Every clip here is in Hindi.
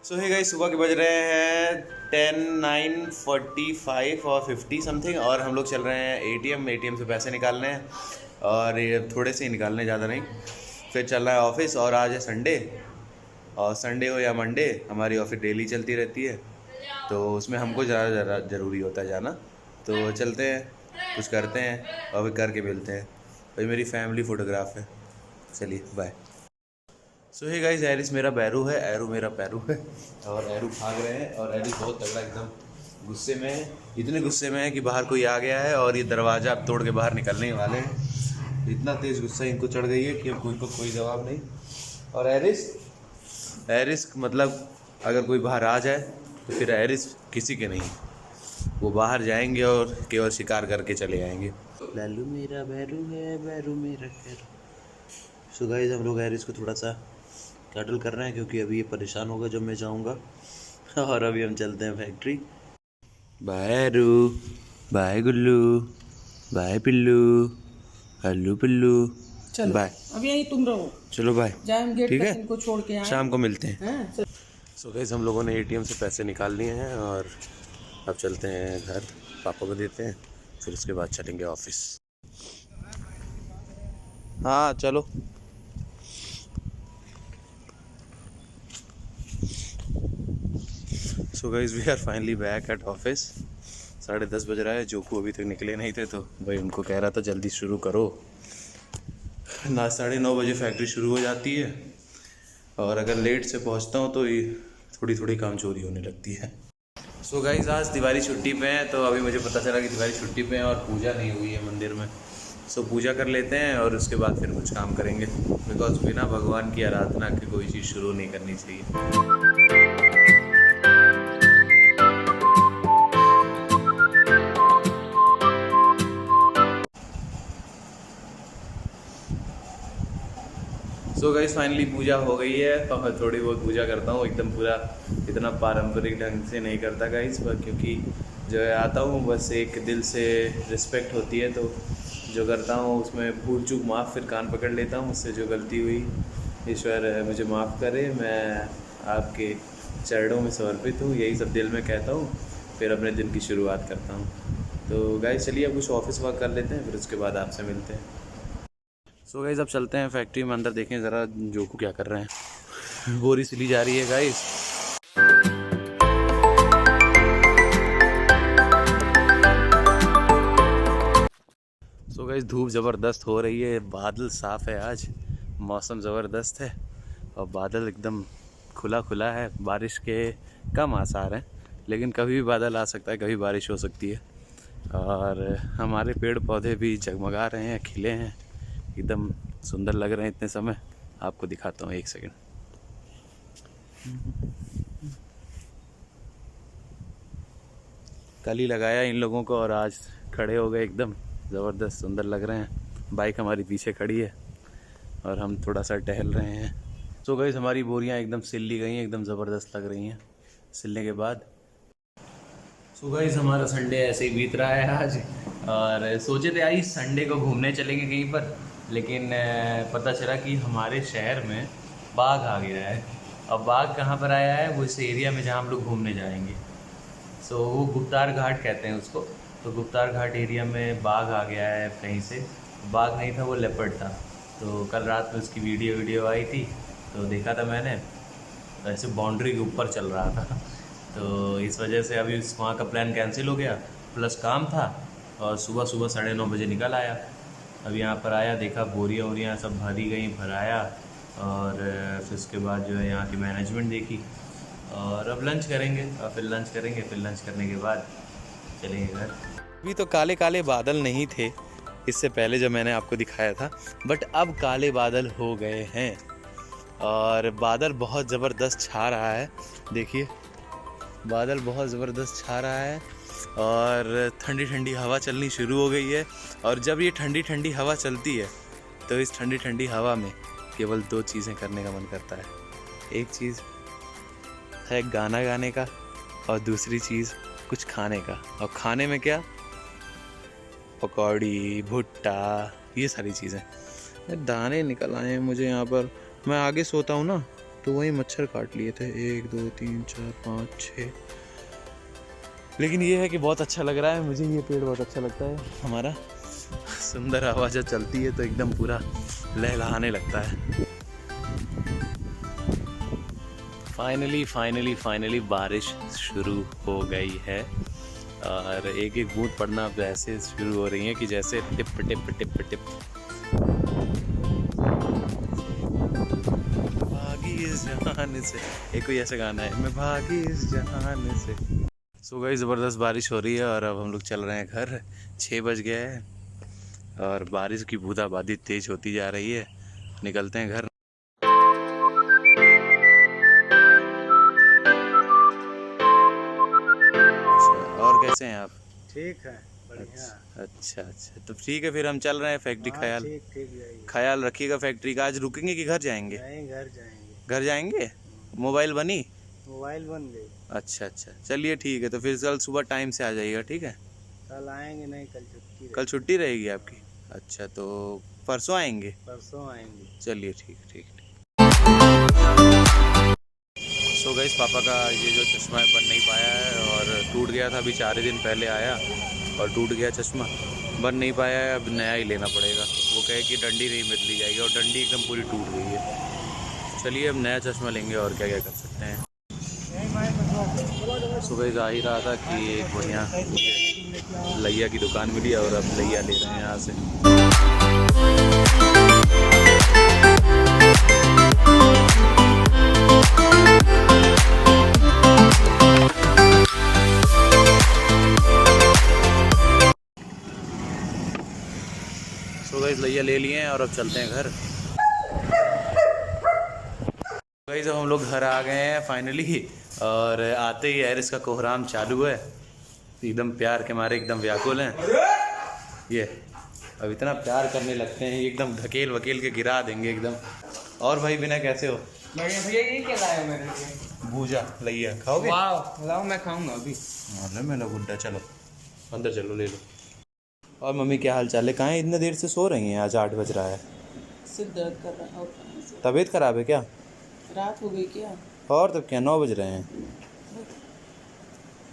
सो हे गाइस, सुबह के बज रहे हैं 10, 9:45 और 50 समथिंग, और हम लोग चल रहे हैं एटीएम से पैसे निकालने हैं। और ये थोड़े से ही निकालने, ज़्यादा नहीं। फिर चल रहा है ऑफिस, और आज है संडे। और संडे हो या मंडे, हमारी ऑफिस डेली चलती रहती है, तो उसमें हमको ज़्यादा ज़रूरी होता है जाना। तो चलते हैं, कुछ करते हैं और फिर करके मिलते हैं। भाई मेरी फैमिली फ़ोटोग्राफ है। चलिए बाय। सो हे गाइस, एरिस मेरा बैरू है, एरू मेरा पैरू है। और एरू भाग रहे हैं, और एरिस बहुत तगड़ा एकदम गुस्से में है। इतने गुस्से में है कि बाहर कोई आ गया है और ये दरवाज़ा अब तोड़ के बाहर निकलने ही वाले हैं। इतना तेज़ गुस्सा इनको चढ़ गई है कि अब कोई जवाब नहीं। और एरिस मतलब अगर कोई बाहर आ जाए तो फिर एरिस किसी के नहीं, वो बाहर जाएंगे और केवल शिकार करके चले आएंगे। लालू मेरा बैरू है, बैरू मेरा बैरू। सो गाइस, हम लोग एरिस को थोड़ा सा कैटल कर रहे हैं क्योंकि अभी ये परेशान होगा जब मैं जाऊंगा। और अभी हम चलते हैं फैक्ट्री। बाय रू, बाय गुल्लू, बाय पिल्लू, हल्लू पिल्लू, चलो बाय। अब यही तुम रहो, चलो बाय, जाए गेट ठीक तक है, इनको छोड़ के आए शाम को मिलते हैं। हैं। सो गाइस, हम लोगों ने एटीएम से पैसे निकाल लिए हैं और अब चलते हैं घर, पापा को देते हैं, फिर उसके बाद चलेंगे ऑफिस। हाँ चलो। So guys, we are finally back at office. 10:30 बज रहा है, जोकू अभी तक निकले नहीं थे, तो भाई उनको कह रहा था जल्दी शुरू करो ना। 9:30 बजे फैक्ट्री शुरू हो जाती है, और अगर लेट से पहुंचता हूं तो ये थोड़ी थोड़ी काम चोरी होने लगती है। सो गाइस, आज दिवाली छुट्टी पे हैं, तो अभी मुझे पता चला कि दिवाली छुट्टी पे हैं और पूजा नहीं हुई है मंदिर में। सो पूजा कर लेते हैं और उसके बाद फिर कुछ काम करेंगे, बिकॉज बिना भगवान की आराधना के कोई चीज़ शुरू नहीं करनी चाहिए। सो गाइस, फाइनली पूजा हो गई है, और थोड़ी बहुत पूजा करता हूँ, एकदम पूरा इतना पारंपरिक ढंग से नहीं करता गाइस, पर क्योंकि जो है आता हूँ बस एक दिल से रिस्पेक्ट होती है, तो जो करता हूँ उसमें भूल चूक माफ़, फिर कान पकड़ लेता हूँ। मुझसे जो गलती हुई ईश्वर मुझे माफ़ करे, मैं आपके चरणों में समर्पित हूँ, यही सब दिल में कहता हूँ। फिर अपने दिन की शुरुआत करता हूँ। तो गाइस चलिए अब कुछ ऑफिस वर्क कर लेते हैं, फिर उसके बाद आपसे मिलते हैं। सो गाइस, अब चलते हैं फैक्ट्री में, अंदर देखें ज़रा जोकू क्या कर रहे हैं। बोरी सिली जा रही है गाइस। सो गाइस, धूप ज़बरदस्त हो रही है, बादल साफ़ है, आज मौसम ज़बरदस्त है और बादल एकदम खुला खुला है। बारिश के कम आसार हैं, लेकिन कभी भी बादल आ सकता है, कभी बारिश हो सकती है। और हमारे पेड़ पौधे भी जगमगा रहे हैं, खिले हैं, एकदम सुंदर लग रहे हैं। इतने समय आपको दिखाता हूँ, एक सेकंड। कल ही लगाया इन लोगों को और आज खड़े हो गए, एकदम ज़बरदस्त सुंदर लग रहे हैं। बाइक हमारी पीछे खड़ी है और हम थोड़ा सा टहल रहे हैं। सो गाइस, हमारी बोरियां एकदम सिल ली गई हैं, एकदम ज़बरदस्त लग रही हैं सिलने के बाद। सो गाइस, हमारा संडे ऐसे ही बीत रहा है आज, और सोचे थे आज संडे को घूमने चलेंगे कहीं पर, लेकिन पता चला कि हमारे शहर में बाघ आ गया है। अब बाघ कहाँ पर आया है, वो इस एरिया में जहाँ हम लोग घूमने जाएंगे। सो वो गुप्तार घाट कहते हैं उसको। तो गुप्तार घाट एरिया में बाघ आ गया है कहीं से। बाघ नहीं था, वो लेपर्ड था। तो कल रात में उसकी वीडियो आई थी, तो देखा था मैंने, ऐसे बाउंड्री के ऊपर चल रहा था। तो इस वजह से अभी वहाँ का प्लान कैंसिल हो गया, प्लस काम था, और सुबह 9:30 बजे निकल आया। अब यहाँ पर आया, देखा बोरियाँ वोरियाँ सब भरी गई, भराया, और फिर उसके बाद जो है यहाँ की मैनेजमेंट देखी, और अब लंच करेंगे, और फिर लंच करेंगे, फिर लंच करने के बाद चलेंगे घर। अभी तो काले काले बादल नहीं थे इससे पहले जब मैंने आपको दिखाया था, बट अब काले बादल हो गए हैं, और बादल बहुत ज़बरदस्त छा रहा है। देखिए, बादल बहुत ज़बरदस्त छा रहा है, और ठंडी ठंडी हवा चलनी शुरू हो गई है। और जब ये ठंडी ठंडी हवा चलती है, तो इस ठंडी ठंडी हवा में केवल 2 चीज़ें करने का मन करता है। एक चीज़ है गाना गाने का, और दूसरी चीज़ कुछ खाने का। और खाने में क्या, पकौड़ी, भुट्टा, ये सारी चीज़ें। दाने निकल आए हैं मुझे यहाँ पर। मैं आगे सोता हूँ ना, तो वही मच्छर काट लिए थे, 1 2 3 4 5 6। लेकिन ये है कि बहुत अच्छा लग रहा है मुझे, ये पेड़ बहुत अच्छा लगता है हमारा। सुंदर हवा जब चलती है तो एकदम पूरा लहलहाने लगता है। फाइनली बारिश शुरू हो गई है और एक एक बूंद पड़ना अब ऐसे शुरू हो रही है कि जैसे टिप टिप टिप टिप। भागी इस जहान से, एक कोई ऐसा गाना है, मैं भागी इस जहान से। सो गाइस ज़बरदस्त बारिश हो रही है और अब हम लोग चल रहे हैं घर। 6 बज गया है और बारिश की बूंदाबांदी तेज होती जा रही है। निकलते हैं घर। और कैसे हैं आप? ठीक है, बढ़िया। अच्छा, तो ठीक है फिर हम चल रहे हैं फैक्ट्री। हाँ, ठीक ख्याल रखिएगा फैक्ट्री का। आज रुकेंगे कि घर जाएंगे? नहीं, घर जाएंगे। घर जाएंगे। मोबाइल बनी? मोबाइल बन गई। अच्छा, चलिए ठीक है, तो फिर कल सुबह टाइम से आ जाइएगा, ठीक है? कल आएंगे नहीं, कल छुट्टी। कल छुट्टी रहेगी आपकी? अच्छा, तो परसों आएंगे? परसों आएंगे। चलिए ठीक। सो गाइस पापा का ये जो चश्मा है बन नहीं पाया है और टूट गया था, अभी 4 दिन पहले आया और टूट गया चश्मा, बन नहीं पाया है। अब नया ही लेना पड़ेगा। वो कहे कि डंडी नहीं बदली जाएगी और डंडी एकदम पूरी टूट गई है। चलिए अब नया चश्मा लेंगे और क्या क्या कर सकते हैं। सुबह जा ही रहा था कि एक बढ़िया लैया की दुकान मिली और अब लैया ले रहे हैं यहाँ से। सो गाइस लैया ले लिए हैं और अब चलते हैं घर। गाइस हम लोग घर आ गए हैं फाइनली और आते ही एरिस का कोहराम चालू है। एकदम प्यार के मारे एकदम व्याकुल हैं ये। अब इतना प्यार करने लगते हैं एकदम ढकेल वकेल के गिरा देंगे एकदम। और भाई बिना कैसे हो? भैया ये क्या लाए हो मेरे लिए? भूजा लैया खाओगे? वाह, लाओ मैं खाऊंगा अभी। मैं लो गुड्डा, चलो अंदर चलो ले लो। और मम्मी क्या हाल चाल है? कहाँ इतने देर से सो रही हैं? आज 8 बज रहा है। सिर दर्द कर रहा है। तबीयत खराब है क्या? रात हो गई क्या? और तब क्या 9 बज रहे हैं?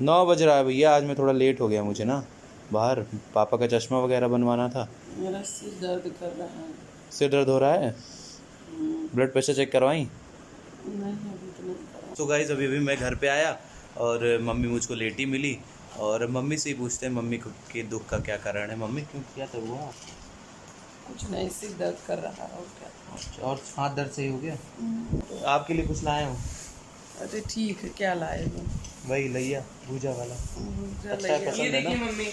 9 बज रहा है भैया। आज मैं थोड़ा लेट हो गया, मुझे ना बाहर पापा का चश्मा वगैरह बनवाना था। मेरा सिर दर्द कर रहा है। सिर दर्द हो रहा है? ब्लड प्रेशर चेक करवाई? नहीं अभी तो नहीं करा। तो गाइस अभी मैं घर पे आया और मम्मी मुझको लेटी मिली और मम्मी से ही पूछते हैं मम्मी को के दुख का क्या कारण है। मम्मी क्यों, क्या तो हुआ? कुछ नहीं, सिर दर्द कर रहा है और क्या। अच्छा, और हाथ दर्द सही हो गया? तो आपके लिए कुछ लाए हूँ। अरे ठीक है, क्या लाए हो? वही लैया भूजा वाला। अच्छा है, पसंद है ना? मम्मी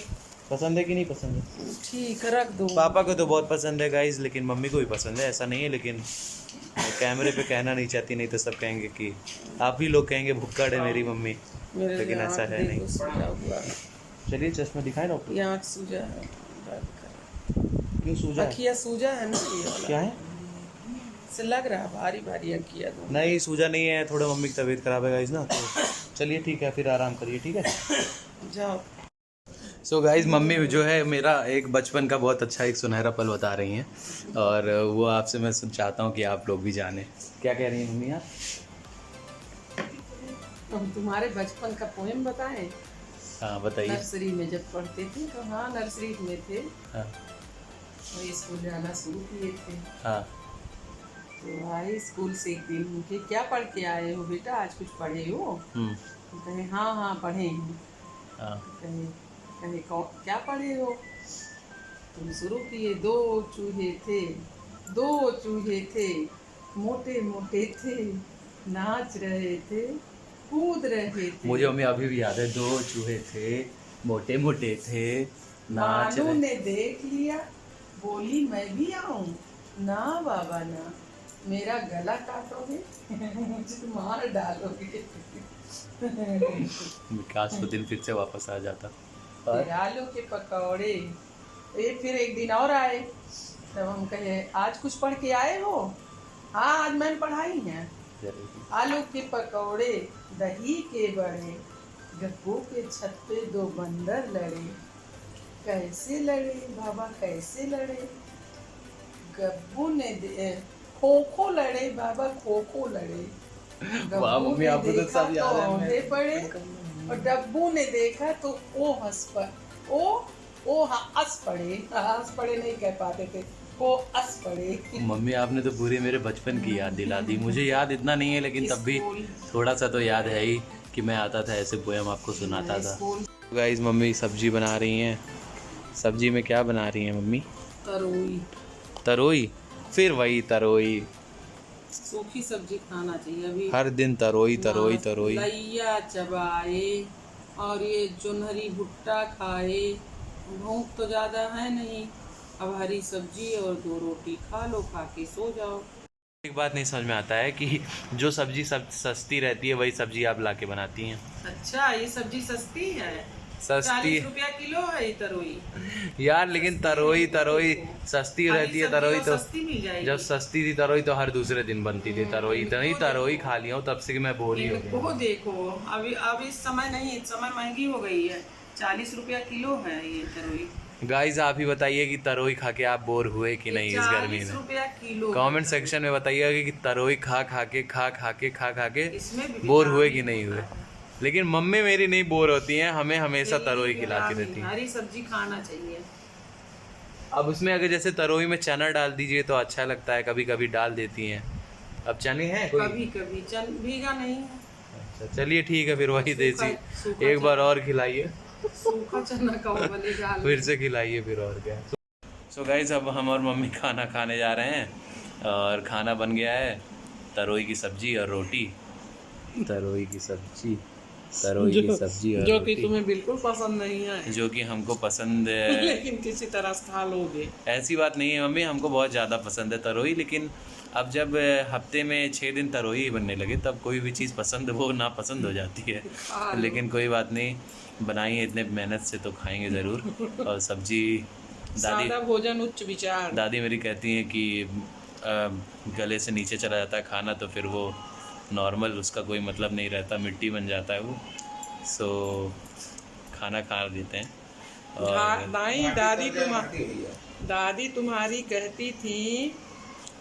पसंद है कि नहीं पसंद है? ठीक है, रख दो। पापा को तो बहुत पसंद है गाइस, लेकिन मम्मी को भी पसंद है, ऐसा नहीं है। लेकिन कैमरे पे कहना नहीं चाहती, नहीं तो सब कहेंगे कि आप ही लोग कहेंगे भुक्कड़ है मेरी मम्मी, लेकिन ऐसा है नहीं। चलिए चश्मा दिखाएं डॉक्टर। ये आँख सूजा है, दर्द कर। क्यों सूजा है? अखिया सूजा है ना ये वाला। क्या है? से लग रहा है भारी भारी अखिया दो। नहीं सूजा नहीं है, थोड़ा मम्मी की तबीयत खराब है गाइस ना, तो चलिए ठीक है फिर आराम करिए, ठीक है? जाओ। सो गाइस मम्मी जो है मेरा एक बचपन का बहुत अच्छा एक सुनहरा पल बता रही हैं और वो आपसे मैं चाहता हूँ कि आप लोग भी जानें। क्या कह रही हैं मम्मी आप? हम तुम्हारे बचपन का पोएम बताएं? हाँ बताइए। नर्सरी में जब पढ़ते थे तो, हाँ नर्सरी में थे, हाँ तो स्कूल जाना शुरू किए थे। हाँ। तो आए स्कूल से एक दिन कि क्या पढ़ के आए हो बेटा, आज कुछ पढ़े हो? कहे हाँ पढ़े हैं। हाँ। कहे क्या पढ़े हो? तुम शुरू किए, दो चूहे थे मोटे मोटे थे, नाच रहे थे कूद रहे थे। मुझे मम्मी अभी भी याद है, 2 चूहे थे मोटे मोटे थे नाच मानू रहे। ने देख लिया, बोली मैं भी आऊं? ना बाबा ना, मेरा गला काटोगे मुझे मार डालोगे। काश वो दिन फिर से वापस आ जाता। फिर आलू के पकौड़े। फिर एक दिन और आए, तब हम कहे आज कुछ पढ़ के आए हो? हाँ आज मैंने पढ़ाई है। आलू के पकौड़े, दही के बड़े, गप्पू के छत पे 2 बंदर लड़े। कैसे लड़े बाबा कैसे लड़े? गप्पू ने खो खो लड़े बाबा, खो खो लड़े। वाह मम्मी, आपको तो सब याद है। औंधे पड़े और डब्बू ने देखा तो ओ हंस पड़े नहीं कह पाते थे, ओ हंस पड़े। मम्मी आपने तो पूरे मेरे बचपन की याद दिला दी। मुझे याद इतना नहीं है, लेकिन तब भी थोड़ा सा तो याद है ही कि मैं आता था ऐसे पोएम आपको सुनाता था। गाइस मम्मी सब्जी बना रही हैं। सब्जी में क्या बना रही हैं मम्मी? तरोई। तरोई? फिर वही तरोई, सूखी सब्जी खाना चाहिए अभी। हर दिन तरोई तरोई तरोई। लैया चबाए और ये जोन्हरी भुट्टा खाए, भूख तो ज़्यादा है नहीं, अब हरी सब्जी और 2 रोटी खा लो, खा के सो जाओ। एक बात नहीं समझ में आता है कि जो सब्जी सस्ती रहती है वही सब्जी आप लाके बनाती हैं। अच्छा, ये सब्जी सस्ती है? सस्ती 40 रुपया किलो है ये तरोई। यार, लेकिन तरोई सस्ती रहती है। तरोई तो सस्ती मिल जाएगी। जब सस्ती थी तरोई तो हर दूसरे दिन बनती थी तरोई। इतनी तरोई खा लिया हूँ तब से कि मैं बोर ही हो गया। वो देखो अब इस समय नहीं, इस समय महंगी हो गई है, 40 रुपया किलो है ये तरोई। गाइस आप ही बताइए कि तरोई खा के आप बोर हुए कि नहीं इस गर्मी 40 में? रुपया किलो। कमेंट सेक्शन में बताइएगा कि तरोई खा खा के इसमें भी बोर हुए कि नहीं हुए। लेकिन मम्मी मेरी नहीं बोर होती हैं, हमें हमेशा तरोई खिला के देती हैं। हरी सब्जी खाना चाहिए। अब उसमें अगर जैसे तरोई में चना डाल दीजिए तो अच्छा लगता है, कभी कभी डाल देती हैं। अब चने हैं कोई? कभी कभी भीगा नहीं है। अच्छा चलिए ठीक है, फिर वही देसी सूखा एक बार और खिलाइए, सूखा चना का बनेगा। फिर से खिलाइए फिर और क्या। सो गाइस अब हम और मम्मी खाना खाने जा रहे हैं और खाना बन गया है तरोई की सब्जी और रोटी। तरोई की सब्जी और जो कि रोटी, तुम्हें बिल्कुल पसंद नहीं है, जो कि हमको पसंद है। लेकिन किसी तरह से खा लोगे। ऐसी बात नहीं है मम्मी, हमको बहुत ज़्यादा पसंद है तरोई। लेकिन अब जब हफ्ते में 6 दिन तरोई ही बनने लगे तब कोई भी चीज़ पसंद वो ना पसंद हो जाती है। लेकिन कोई बात नहीं, बनाई है इतने मेहनत से तो खाएंगे ज़रूर। और सब्जी सादा भोजन उच्च विचार। दादी मेरी कहती हैं कि गले से नीचे चला जाता है खाना तो फिर वो नॉर्मल, उसका कोई मतलब नहीं रहता, मिट्टी बन जाता है वो। सो खाना खा देते हैं। और दादी तुम्हारी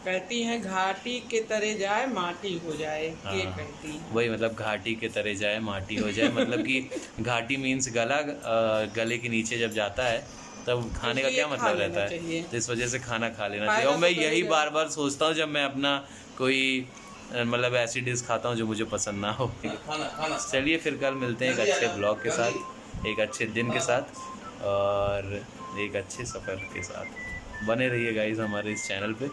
कहती हैं घाटी के तरह जाए माटी हो जाए। ये कहती है वही, मतलब घाटी के तरह जाए माटी हो जाए। मतलब कि घाटी मीन्स गला, गले के नीचे जब जाता है तब खाने का क्या मतलब रहता है, तो इस वजह से खाना खा लेना चाहिए। और मैं यही बार बार सोचता हूँ जब मैं अपना कोई मतलब ऐसी डिश खाता हूँ जो मुझे पसंद ना हो। चलिए फिर कल मिलते हैं एक अच्छे ब्लॉग के साथ, एक अच्छे दिन के साथ और एक अच्छे सफ़र के साथ। बने रहिए गाइस हमारे इस चैनल पे।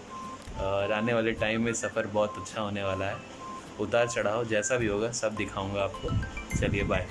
और आने वाले टाइम में सफ़र बहुत अच्छा होने वाला है। उतार चढ़ाव जैसा भी होगा सब दिखाऊंगा आपको। चलिए बाय।